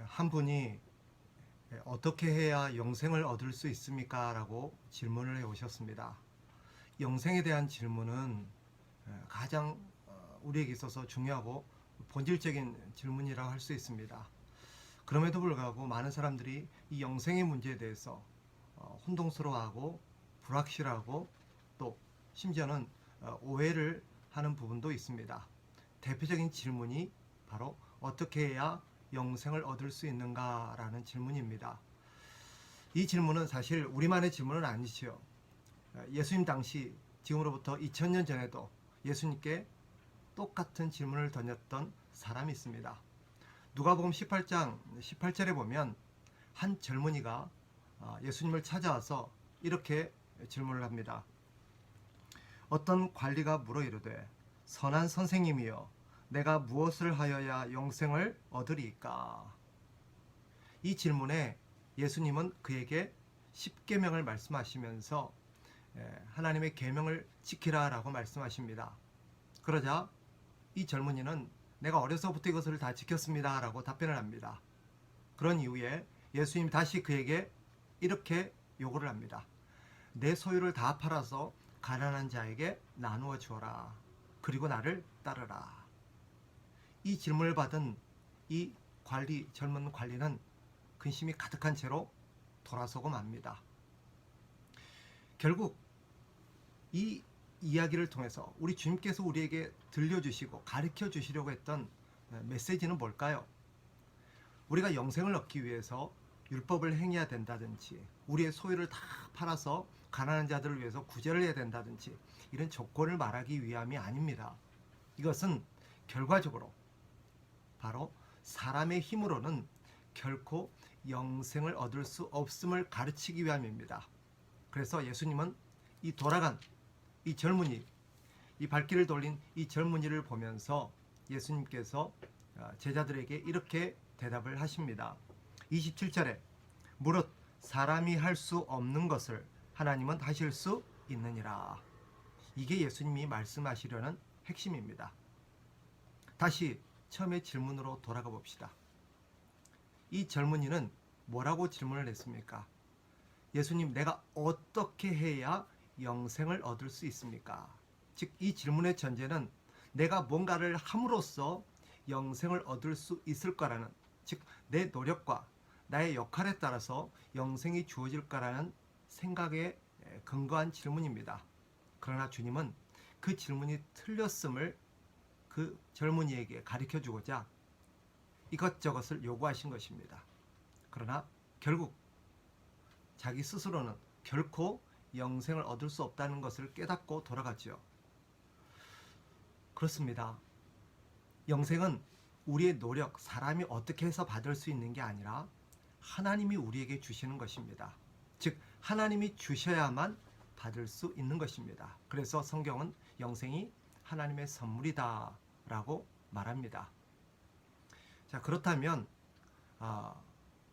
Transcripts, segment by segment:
한 분이 어떻게 해야 영생을 얻을 수 있습니까? 라고 질문을 해 오셨습니다. 영생에 대한 질문은 가장 우리에게 있어서 중요하고 본질적인 질문이라고 할 수 있습니다. 그럼에도 불구하고 많은 사람들이 이 영생의 문제에 대해서 혼동스러워하고 불확실하고 또 심지어는 오해를 하는 부분도 있습니다. 대표적인 질문이 바로 어떻게 해야 영생을 얻을 수 있는가라는 질문입니다. 이 질문은 사실 우리만의 질문은 아니지요. 예수님 당시 지금으로부터 2000년 전에도 예수님께 똑같은 질문을 던졌던 사람이 있습니다. 누가복음 18장 18절에 보면 한 젊은이가 예수님을 찾아와서 이렇게 질문을 합니다. 어떤 관리가 물어 이르되 선한 선생님이여 내가 무엇을 하여야 영생을 얻으리이까? 이 질문에 예수님은 그에게 10계명을 말씀하시면서 하나님의 계명을 지키라라고 말씀하십니다. 그러자 이 젊은이는 내가 어려서부터 이것을 다 지켰습니다 라고 답변을 합니다. 그런 이후에 예수님 다시 그에게 이렇게 요구를 합니다. 내 소유를 다 팔아서 가난한 자에게 나누어 주어라. 그리고 나를 따르라. 이 질문을 받은 이 젊은 관리는 근심이 가득한 채로 돌아서고 맙니다. 결국 이 이야기를 통해서 우리 주님께서 우리에게 들려주시고 가르쳐 주시려고 했던 메시지는 뭘까요? 우리가 영생을 얻기 위해서 율법을 행해야 된다든지 우리의 소유를 다 팔아서 가난한 자들을 위해서 구제를 해야 된다든지 이런 조건을 말하기 위함이 아닙니다. 이것은 결과적으로 바로 사람의 힘으로는 결코 영생을 얻을 수 없음을 가르치기 위함입니다. 그래서 예수님은 이 돌아간 이 젊은이, 이 발길을 돌린 이 젊은이를 보면서 예수님께서 제자들에게 이렇게 대답을 하십니다. 27절에 무릇 사람이 할 수 없는 것을 하나님은 하실 수 있느니라. 이게 예수님이 말씀하시려는 핵심입니다. 다시 처음의 질문으로 돌아가 봅시다. 이 젊은이는 뭐라고 질문을 했습니까? 예수님, 내가 어떻게 해야 영생을 얻을 수 있습니까? 즉, 이 질문의 전제는 내가 뭔가를 함으로써 영생을 얻을 수 있을 거라는, 즉, 내 노력과 나의 역할에 따라서 영생이 주어질 거라는 생각에 근거한 질문입니다. 그러나 주님은 그 질문이 틀렸음을 그 젊은이에게 가르쳐 주고자 이것저것을 요구하신 것입니다. 그러나 결국 자기 스스로는 결코 영생을 얻을 수 없다는 것을 깨닫고 돌아갔지요. 그렇습니다. 영생은 우리의 노력, 사람이 어떻게 해서 받을 수 있는 게 아니라 하나님이 우리에게 주시는 것입니다. 즉 하나님이 주셔야만 받을 수 있는 것입니다. 그래서 성경은 영생이 하나님의 선물이다 라고 말합니다. 자, 그렇다면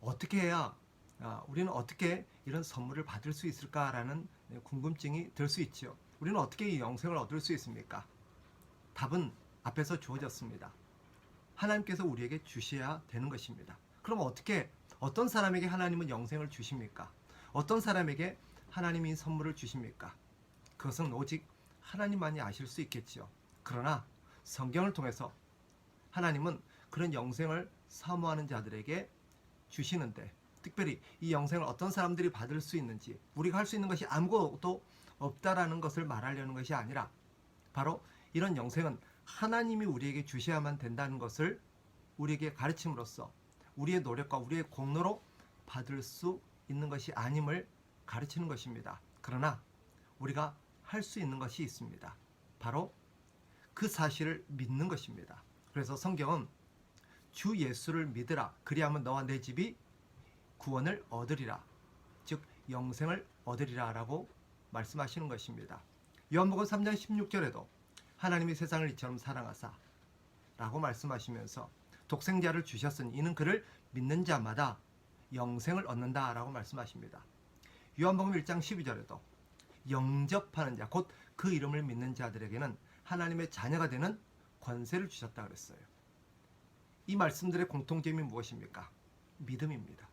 어떻게 해야 우리는 어떻게 이런 선물을 받을 수 있을까라는 궁금증이 들 수 있죠. 우리는 어떻게 이 영생을 얻을 수 있습니까? 답은 앞에서 주어졌습니다. 하나님께서 우리에게 주셔야 되는 것입니다. 그럼 어떤 사람에게 하나님은 영생을 주십니까? 어떤 사람에게 하나님이 선물을 주십니까? 그것은 오직 하나님만이 아실 수 있겠지요. 그러나 성경을 통해서 하나님은 그런 영생을 사모하는 자들에게 주시는데 특별히 이 영생을 어떤 사람들이 받을 수 있는지 우리가 할 수 있는 것이 아무것도 없다라는 것을 말하려는 것이 아니라 바로 이런 영생은 하나님이 우리에게 주셔야만 된다는 것을 우리에게 가르침으로써 우리의 노력과 우리의 공로로 받을 수 있는 것이 아님을 가르치는 것입니다. 그러나 우리가 할 수 있는 것이 있습니다. 바로 그 사실을 믿는 것입니다. 그래서 성경은 주 예수를 믿으라 그리하면 너와 내 집이 구원을 얻으리라, 즉 영생을 얻으리라 라고 말씀하시는 것입니다. 요한복음 3장 16절에도 하나님이 세상을 이처럼 사랑하사 라고 말씀하시면서 독생자를 주셨으니 이는 그를 믿는 자마다 영생을 얻는다 라고 말씀하십니다. 요한복음 1장 12절에도 영접하는 자, 곧 그 이름을 믿는 자들에게는 하나님의 자녀가 되는 권세를 주셨다 그랬어요. 이 말씀들의 공통점이 무엇입니까? 믿음입니다.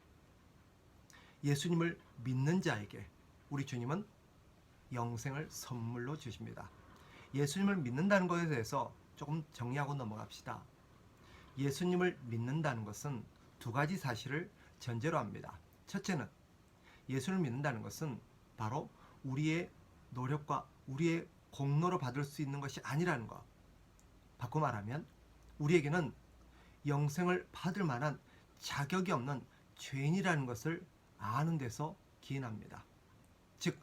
예수님을 믿는 자에게 우리 주님은 영생을 선물로 주십니다. 예수님을 믿는다는 것에 대해서 조금 정리하고 넘어갑시다. 예수님을 믿는다는 것은 두 가지 사실을 전제로 합니다. 첫째는 예수를 믿는다는 것은 바로 우리의 노력과 우리의 공로로 받을 수 있는 것이 아니라는 것. 바꿔 말하면 우리에게는 영생을 받을 만한 자격이 없는 죄인이라는 것을 아는 데서 기인합니다. 즉,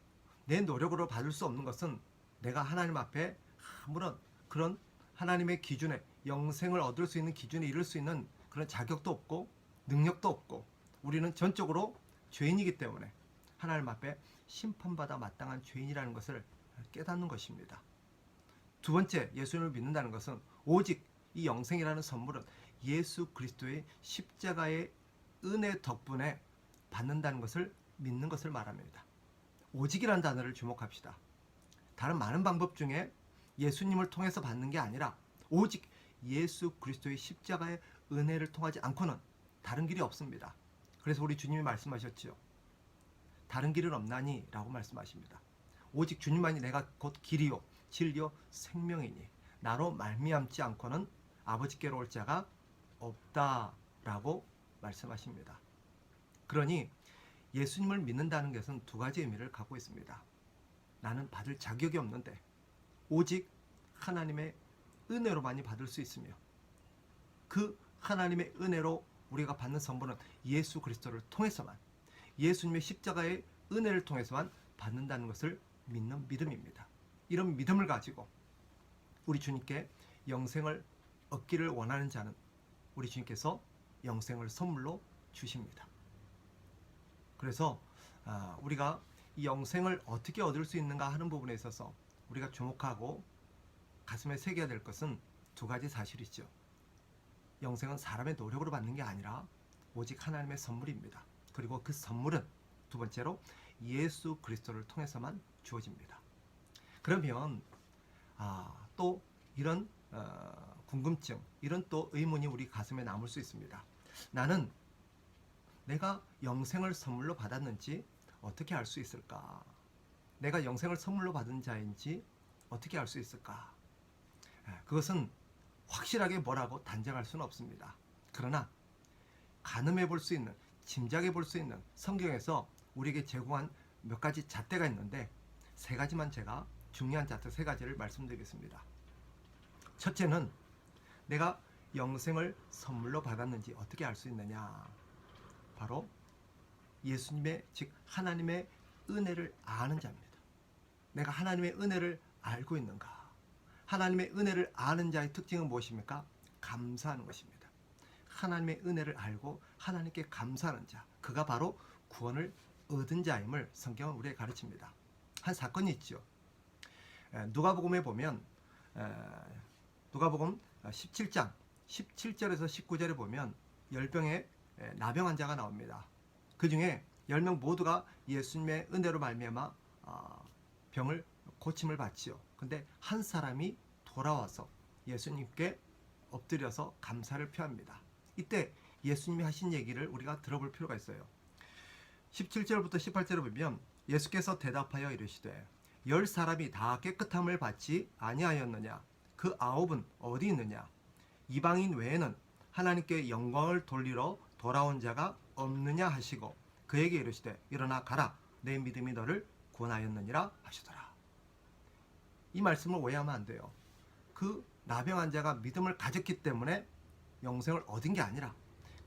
내 노력으로 받을 수 없는 것은 내가 하나님 앞에 아무런 그런 하나님의 기준에 영생을 얻을 수 있는 기준에 이를 수 있는 그런 자격도 없고 능력도 없고 우리는 전적으로 죄인이기 때문에 하나님 앞에 심판받아 마땅한 죄인이라는 것을 깨닫는 것입니다. 두 번째, 예수님을 믿는다는 것은 오직 이 영생이라는 선물은 예수 그리스도의 십자가의 은혜 덕분에 받는다는 것을 믿는 것을 말합니다. 오직이라는 단어를 주목합시다. 다른 많은 방법 중에 예수님을 통해서 받는 게 아니라 오직 예수 그리스도의 십자가의 은혜를 통하지 않고는 다른 길이 없습니다. 그래서 우리 주님이 말씀하셨지요. 다른 길은 없나니 라고 말씀하십니다. 오직 주님만이 내가 곧 길이요 진리요 생명이니 나로 말미암지 않고는 아버지께로 올 자가 없다라고 말씀하십니다. 그러니 예수님을 믿는다는 것은 두 가지 의미를 갖고 있습니다. 나는 받을 자격이 없는데 오직 하나님의 은혜로만이 받을 수 있으며 그 하나님의 은혜로 우리가 받는 선물은 예수 그리스도를 통해서만 예수님의 십자가의 은혜를 통해서만 받는다는 것을 믿는 믿음입니다. 이런 믿음을 가지고 우리 주님께 영생을 얻기를 원하는 자는 우리 주님께서 영생을 선물로 주십니다. 그래서 우리가 이 영생을 어떻게 얻을 수 있는가 하는 부분에 있어서 우리가 주목하고 가슴에 새겨야 될 것은 두 가지 사실이죠. 영생은 사람의 노력으로 받는 게 아니라 오직 하나님의 선물입니다. 그리고 그 선물은 두 번째로 예수 그리스도를 통해서만 주어집니다. 그러면 또 이런 궁금증, 이런 또 의문이 우리 가슴에 남을 수 있습니다. 나는 내가 영생을 선물로 받았는지 어떻게 알 수 있을까? 내가 영생을 선물로 받은 자인지 어떻게 알 수 있을까? 그것은 확실하게 뭐라고 단정할 수는 없습니다. 그러나 가늠해 볼 수 있는, 짐작해 볼 수 있는 성경에서 우리에게 제공한 몇 가지 잣대가 있는데 세 가지만 제가 중요한 잣대 세 가지를 말씀드리겠습니다. 첫째는 내가 영생을 선물로 받았는지 어떻게 알 수 있느냐? 바로 예수님의 즉 하나님의 은혜를 아는 자입니다. 내가 하나님의 은혜를 알고 있는가? 하나님의 은혜를 아는 자의 특징은 무엇입니까? 감사하는 것입니다. 하나님의 은혜를 알고 하나님께 감사하는 자, 그가 바로 구원을 얻은 자임을 성경은 우리에게 가르칩니다. 한 사건이 있죠. 누가복음에 보면 누가복음 17장 17절에서 19절에 보면 10병의 나병 환자가 나옵니다. 그 중에 10명 모두가 예수님의 은혜로 말미암아 병을 고침을 받지요. 근데 한 사람이 돌아와서 예수님께 엎드려서 감사를 표합니다. 이때 예수님이 하신 얘기를 우리가 들어볼 필요가 있어요. 17절부터 18절을 보면 예수께서 대답하여 이르시되 10사람이 다 깨끗함을 받지 아니하였느냐? 그 9은 어디 있느냐? 이방인 외에는 하나님께 영광을 돌리러 돌아온 자가 없느냐 하시고 그에게 이르시되 일어나 가라 내 믿음이 너를 구원하였느니라 하시더라. 이 말씀을 오해하면 안 돼요. 그 나병 환자가 믿음을 가졌기 때문에 영생을 얻은 게 아니라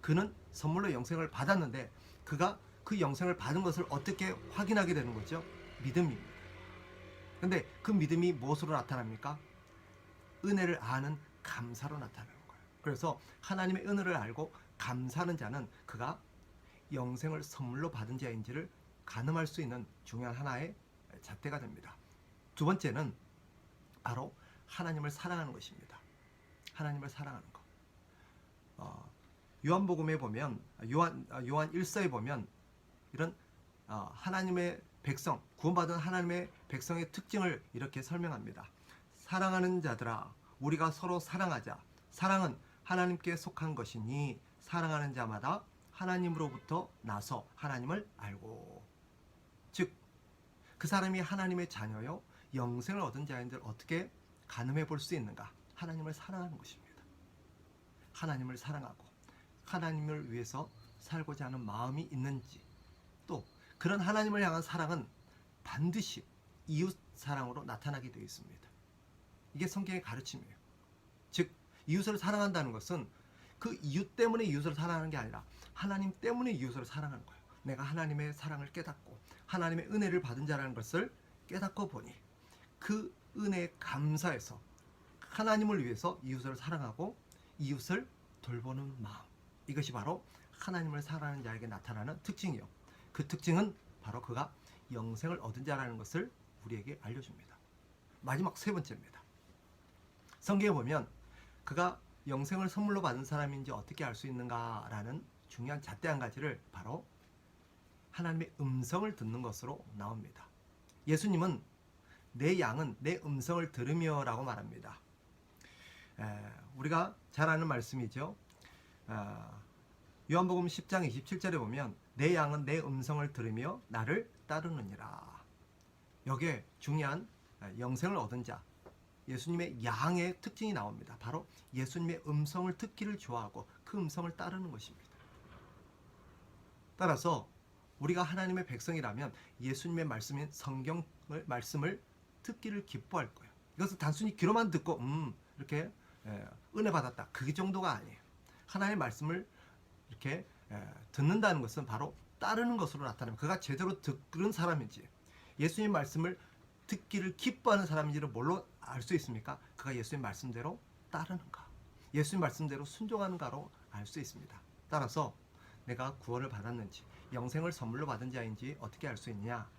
그는 선물로 영생을 받았는데 그가 그 영생을 받은 것을 어떻게 확인하게 되는 거죠? 믿음입니다. 근데 그 믿음이 무엇으로 나타납니까? 은혜를 아는 감사로 나타나는 거예요. 그래서 하나님의 은혜를 알고 감사하는 자는 그가 영생을 선물로 받은 자인지를 가늠할 수 있는 중요한 하나의 잣대가 됩니다. 두 번째는 바로 하나님을 사랑하는 것입니다. 하나님을 사랑하는 것. 요한복음에 보면 요한 1서에 보면 이런 하나님의 백성, 구원받은 하나님의 백성의 특징을 이렇게 설명합니다. 사랑하는 자들아, 우리가 서로 사랑하자. 사랑은 하나님께 속한 것이니 사랑하는 자마다 하나님으로부터 나서 하나님을 알고. 즉, 그 사람이 하나님의 자녀요 영생을 얻은 자인들 어떻게 가늠해 볼 수 있는가? 하나님을 사랑하는 것입니다. 하나님을 사랑하고 하나님을 위해서 살고자 하는 마음이 있는지, 또 그런 하나님을 향한 사랑은 반드시 이웃 사랑으로 나타나게 되어 있습니다. 이게 성경의 가르침이에요. 즉, 이웃을 사랑한다는 것은 그 이웃 때문에 이웃을 사랑하는 게 아니라 하나님 때문에 이웃을 사랑하는 거예요. 내가 하나님의 사랑을 깨닫고 하나님의 은혜를 받은 자라는 것을 깨닫고 보니 그 은혜에 감사해서 하나님을 위해서 이웃을 사랑하고 이웃을 돌보는 마음, 이것이 바로 하나님을 사랑하는 자에게 나타나는 특징이요, 그 특징은 바로 그가 영생을 얻은 자라는 것을 우리에게 알려줍니다. 마지막 세 번째입니다. 성경에 보면 그가 영생을 선물로 받은 사람인지 어떻게 알 수 있는가라는 중요한 잣대 한 가지를 바로 하나님의 음성을 듣는 것으로 나옵니다. 예수님은 내 양은 내 음성을 들으며 라고 말합니다. 우리가 잘 아는 말씀이죠. 요한복음 10장 27절에 보면 내 양은 내 음성을 들으며 나를 따르느니라. 여기에 중요한 영생을 얻은 자, 예수님의 양의 특징이 나옵니다. 바로 예수님의 음성을 듣기를 좋아하고 그 음성을 따르는 것입니다. 따라서 우리가 하나님의 백성이라면 예수님의 말씀인 성경 말씀을 듣기를 기뻐할 거예요. 이것은 단순히 귀로만 듣고 이렇게 은혜 받았다, 그 정도가 아니에요. 하나님의 말씀을 이렇게 듣는다는 것은 바로 따르는 것으로 나타납니다. 그가 제대로 들은 사람인지, 예수님 말씀을 듣기를 기뻐하는 사람인지를 뭘로 알 수 있습니까? 그가 예수님 말씀대로 따르는가, 예수님 말씀대로 순종하는가로 알 수 있습니다. 따라서 내가 구원을 받았는지 영생을 선물로 받은 자인지 어떻게 알 수 있냐?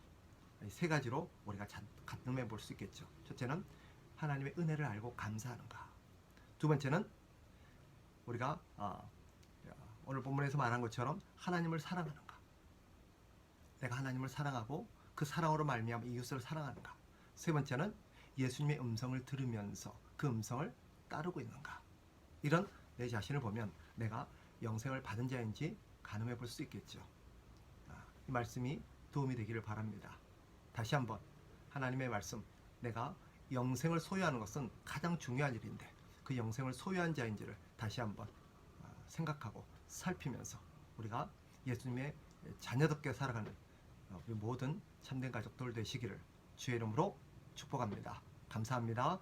이 세 가지로 우리가 가늠해 볼 수 있겠죠. 첫째는 하나님의 은혜를 알고 감사하는가. 두 번째는 우리가 오늘 본문에서 말한 것처럼 하나님을 사랑하는가. 내가 하나님을 사랑하고 그 사랑으로 말미암아 이웃을 사랑하는가. 세 번째는 예수님의 음성을 들으면서 그 음성을 따르고 있는가. 이런 내 자신을 보면 내가 영생을 받은 자인지 가늠해 볼 수 있겠죠. 이 말씀이 도움이 되기를 바랍니다. 다시 한번 하나님의 말씀, 내가 영생을 소유하는 것은 가장 중요한 일인데 그 영생을 소유한 자인지를 다시 한번 생각하고 살피면서 우리가 예수님의 자녀답게 살아가는 우리 모든 참된 가족들 되시기를 주의 이름으로 축복합니다. 감사합니다.